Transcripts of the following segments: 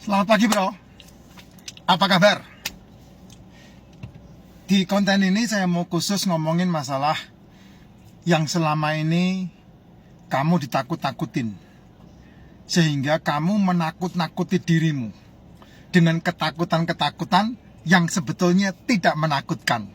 Selamat pagi bro, apa kabar? Di konten ini saya mau khusus ngomongin masalah yang selama ini kamu ditakut-takutin, sehingga kamu menakut-nakuti dirimu dengan ketakutan-ketakutan yang sebetulnya tidak menakutkan.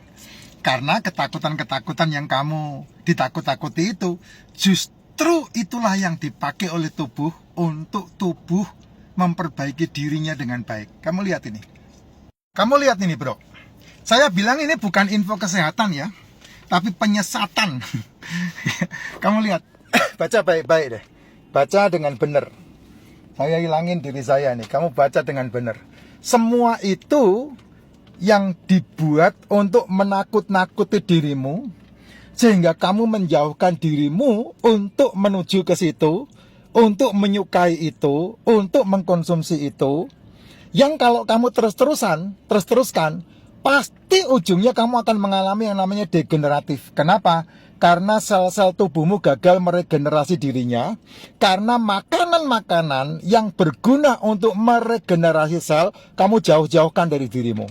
Karena ketakutan-ketakutan yang kamu ditakut-takuti itu justru itulah yang dipakai oleh tubuh untuk tubuh memperbaiki dirinya dengan baik. Kamu lihat ini. Kamu lihat ini bro. Saya bilang ini bukan info kesehatan ya, tapi penyesatan. Kamu lihat. Baca baik-baik deh. Baca dengan benar. Saya hilangin diri saya nih. Kamu baca dengan benar. Semua itu yang dibuat untuk menakut-nakuti dirimu, sehingga kamu menjauhkan dirimu untuk menuju ke situ, untuk menyukai itu, untuk mengkonsumsi itu. Yang kalau kamu terus-teruskan, pasti ujungnya kamu akan mengalami yang namanya degeneratif. Kenapa? Karena sel-sel tubuhmu gagal meregenerasi dirinya. Karena makanan-makanan yang berguna untuk meregenerasi sel, kamu jauh-jauhkan dari dirimu.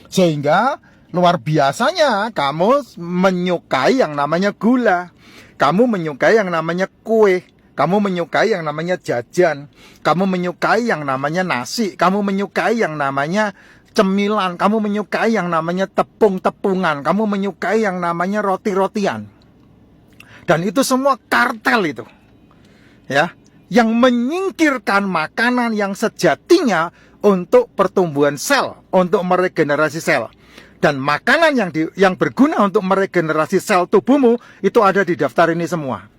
Sehingga luar biasanya kamu menyukai yang namanya gula. Kamu menyukai yang namanya kue. Kamu menyukai yang namanya jajan. Kamu menyukai yang namanya nasi. Kamu menyukai yang namanya cemilan. Kamu menyukai yang namanya tepung-tepungan. Kamu menyukai yang namanya roti-rotian. Dan itu semua kartel itu. Ya, yang menyingkirkan makanan yang sejatinya untuk pertumbuhan sel, untuk meregenerasi sel. Dan makanan yang berguna untuk meregenerasi sel tubuhmu itu ada di daftar ini semua.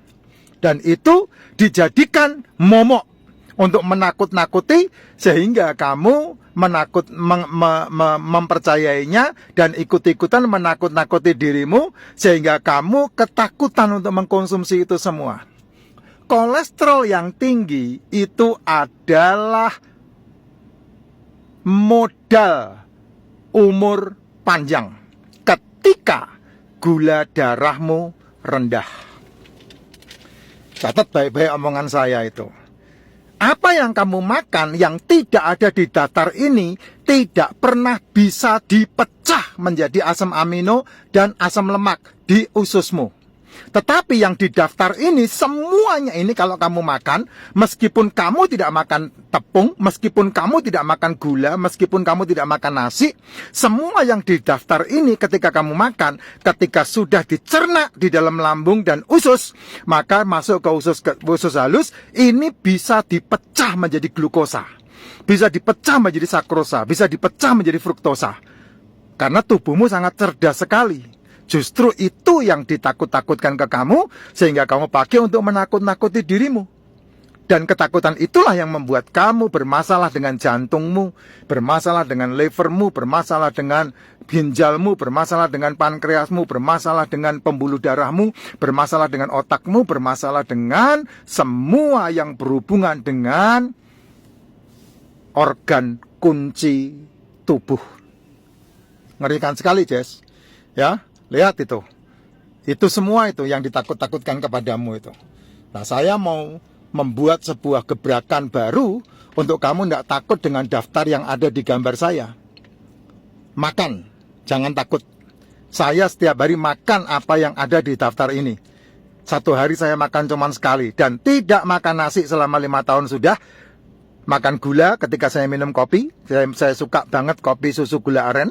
Dan itu dijadikan momok untuk menakut-nakuti, sehingga kamu mempercayainya dan ikut-ikutan menakut-nakuti dirimu, sehingga kamu ketakutan untuk mengkonsumsi itu semua. Kolesterol yang tinggi itu adalah modal umur panjang ketika gula darahmu rendah. Catat baik-baik omongan saya itu. Apa yang kamu makan yang tidak ada di daftar ini tidak pernah bisa dipecah menjadi asam amino dan asam lemak di ususmu. Tetapi yang di daftar ini semuanya ini kalau kamu makan, meskipun kamu tidak makan tepung, meskipun kamu tidak makan gula, meskipun kamu tidak makan nasi, semua yang di daftar ini ketika kamu makan, ketika sudah dicerna di dalam lambung dan usus, maka masuk ke usus halus, ini bisa dipecah menjadi glukosa, bisa dipecah menjadi sakrosa, bisa dipecah menjadi fruktosa. Karena tubuhmu sangat cerdas sekali. Justru itu yang ditakut-takutkan ke kamu, sehingga kamu pakai untuk menakut-nakuti dirimu. Dan ketakutan itulah yang membuat kamu bermasalah dengan jantungmu, bermasalah dengan livermu, bermasalah dengan ginjalmu, bermasalah dengan pankreasmu, bermasalah dengan pembuluh darahmu, bermasalah dengan otakmu, bermasalah dengan semua yang berhubungan dengan organ kunci tubuh. Ngerikan sekali, Jess. Ya. Lihat itu. Itu semua itu yang ditakut-takutkan kepadamu itu. Nah, saya mau membuat sebuah gebrakan baru untuk kamu tidak takut dengan daftar yang ada di gambar saya. Makan, jangan takut. Saya setiap hari makan apa yang ada di daftar ini. Satu hari saya makan cuma sekali. Dan tidak makan nasi selama 5 tahun sudah. Makan gula ketika saya minum kopi. Saya suka banget kopi susu gula aren.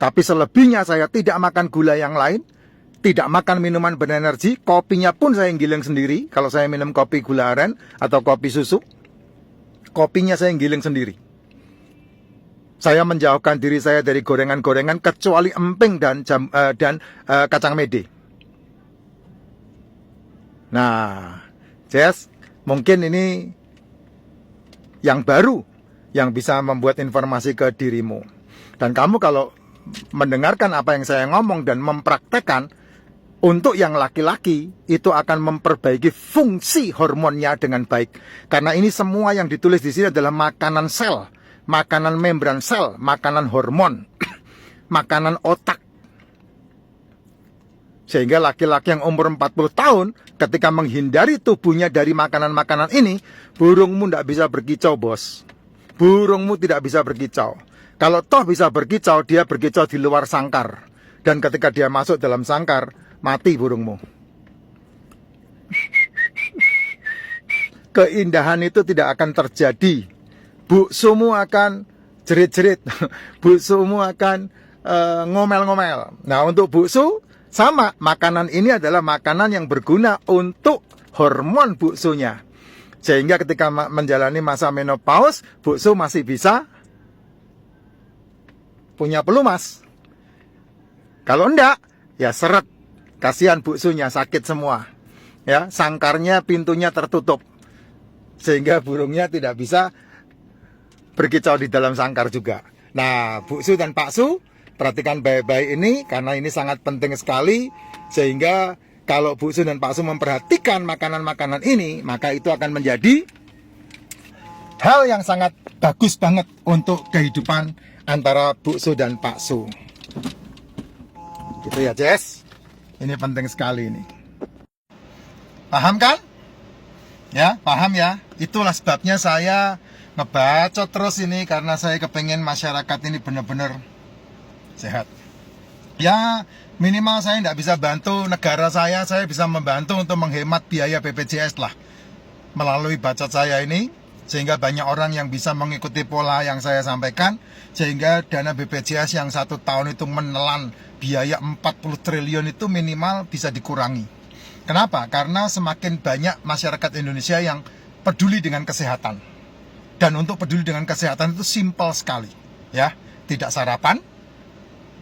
Tapi selebihnya saya tidak makan gula yang lain, tidak makan minuman berenergi, kopinya pun saya giling sendiri. Kalau saya minum kopi gula aren atau kopi susu, kopinya saya giling sendiri. Saya menjauhkan diri saya dari gorengan-gorengan kecuali emping dan kacang mede. Nah, Jess, mungkin ini yang baru yang bisa membuat informasi ke dirimu. Dan kamu kalau mendengarkan apa yang saya ngomong dan mempraktekkan, untuk yang laki-laki itu akan memperbaiki fungsi hormonnya dengan baik. Karena ini semua yang ditulis di sini adalah makanan sel, makanan membran sel, makanan hormon, makanan otak. Sehingga laki-laki yang umur 40 tahun ketika menghindari tubuhnya dari makanan-makanan ini, burungmu tidak bisa berkicau, bos. burungmu tidak bisa berkicau. Kalau toh bisa berkicau, dia berkicau di luar sangkar. Dan ketika dia masuk dalam sangkar, mati burungmu. Keindahan itu tidak akan terjadi. Buksumu akan jerit-jerit. Buksumu akan ngomel-ngomel. Nah, untuk buksu sama, makanan ini adalah makanan yang berguna untuk hormon buksunya. Sehingga ketika menjalani masa menopause, buksu masih bisa punya pelumas. Kalau enggak, ya seret. Kasihan buksunya, sakit semua. Ya, sangkarnya, pintunya tertutup. Sehingga burungnya tidak bisa berkicau di dalam sangkar juga. Nah, buksu dan paksu, perhatikan baik-baik ini, karena ini sangat penting sekali. Sehingga kalau buksu dan paksu memperhatikan makanan-makanan ini, maka itu akan menjadi hal yang sangat bagus banget untuk kehidupan antara buksu dan paksu. Gitu ya, Jess. Ini penting sekali ini. Paham kan? Ya, paham ya? Itulah sebabnya saya ngebacot terus ini, karena saya kepengen masyarakat ini benar-benar sehat. Ya, minimal saya tidak bisa bantu negara saya bisa membantu untuk menghemat biaya BPJS lah melalui bacot saya ini, sehingga banyak orang yang bisa mengikuti pola yang saya sampaikan, sehingga dana BPJS yang 1 tahun itu menelan biaya 40 triliun itu minimal bisa dikurangi. Kenapa? Karena semakin banyak masyarakat Indonesia yang peduli dengan kesehatan. Dan untuk peduli dengan kesehatan itu simpel sekali, ya. Tidak sarapan,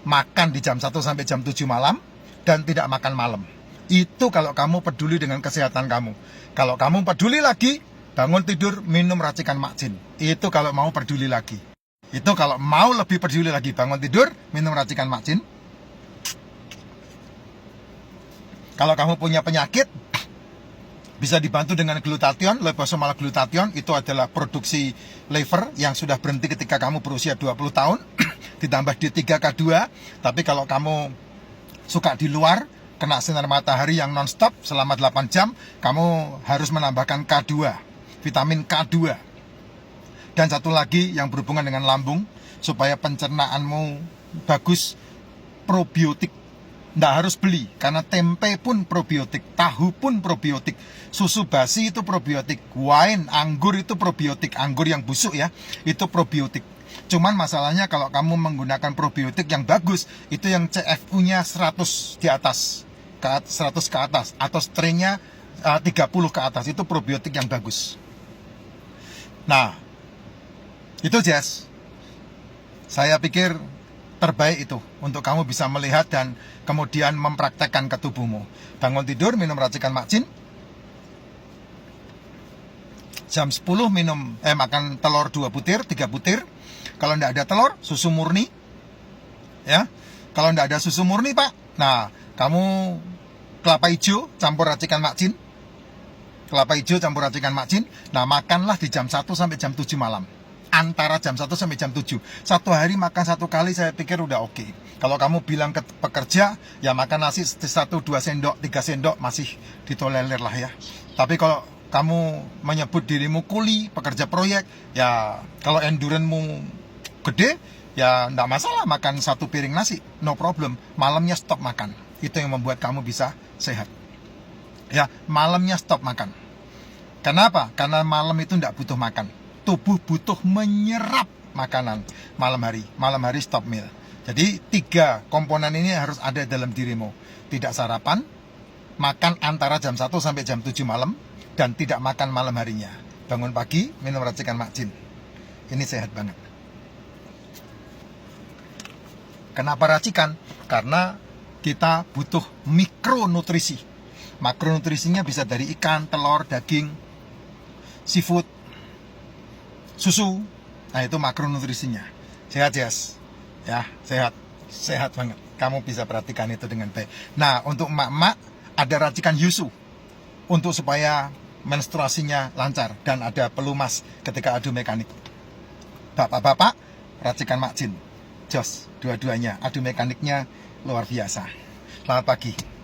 makan di jam 1 sampai jam 7 malam, dan tidak makan malam. Itu kalau kamu peduli dengan kesehatan kamu. Kalau kamu peduli lagi, bangun tidur, minum racikan makcin. Itu kalau mau peduli lagi. Itu kalau mau lebih peduli lagi, bangun tidur, minum racikan makcin. Kalau kamu punya penyakit, bisa dibantu dengan glutathione, liposomal glutathione. Itu adalah produksi liver yang sudah berhenti ketika kamu berusia 20 tahun. Ditambah D3K2. Tapi kalau kamu suka di luar, kena sinar matahari yang non-stop selama 8 jam, kamu harus menambahkan K2, vitamin K2. Dan satu lagi yang berhubungan dengan lambung, supaya pencernaanmu bagus, probiotik. Nggak harus beli, karena tempe pun probiotik, tahu pun probiotik, susu basi itu probiotik, wine, anggur itu probiotik, anggur yang busuk ya, itu probiotik. Cuman masalahnya kalau kamu menggunakan probiotik yang bagus, itu yang CFU-nya 100 di atas, 100 ke atas, atau strength-nya 30 ke atas, itu probiotik yang bagus. Nah, itu Jess, saya pikir terbaik itu untuk kamu bisa melihat dan kemudian mempraktekkan ke tubuhmu. Bangun tidur, minum racikan makcin. Jam 10 makan telur 2 butir, 3 butir. Kalau tidak ada telur, susu murni. Ya. Kalau tidak ada susu murni, Pak, nah, kamu kelapa hijau campur racikan makcin. Kelapa hijau campur racikan makcin. Nah, makanlah di jam 1 sampai jam 7 malam. Antara jam 1 sampai jam 7. Satu hari makan 1 kali, saya pikir udah oke. Kalau kamu bilang ke pekerja, ya makan nasi 1, 2 sendok, 3 sendok masih ditolerir lah ya. Tapi kalau kamu menyebut dirimu kuli, pekerja proyek, ya kalau endurance-mu gede, ya enggak masalah makan 1 piring nasi, no problem. Malamnya stop makan. Itu yang membuat kamu bisa sehat. Ya, malamnya stop makan. Kenapa? Karena malam itu enggak butuh makan. Tubuh butuh menyerap makanan malam hari. Malam hari stop meal. Jadi 3 komponen ini harus ada dalam dirimu. Tidak sarapan, makan antara jam 1 sampai jam 7 malam, dan tidak makan malam harinya. Bangun pagi, minum racikan makcin. Ini sehat banget. Kenapa racikan? Karena kita butuh mikronutrisi. Makronutrisinya bisa dari ikan, telur, daging, seafood, susu. Nah, itu makronutrisinya. Sehat, Jess. Ya, sehat. Sehat banget. Kamu bisa perhatikan itu dengan baik. Nah, untuk emak-emak ada racikan yusu, untuk supaya menstruasinya lancar dan ada pelumas ketika adu mekanik. Bapak-bapak, racikan makcin. Jos, dua-duanya. Adu mekaniknya luar biasa. Selamat pagi.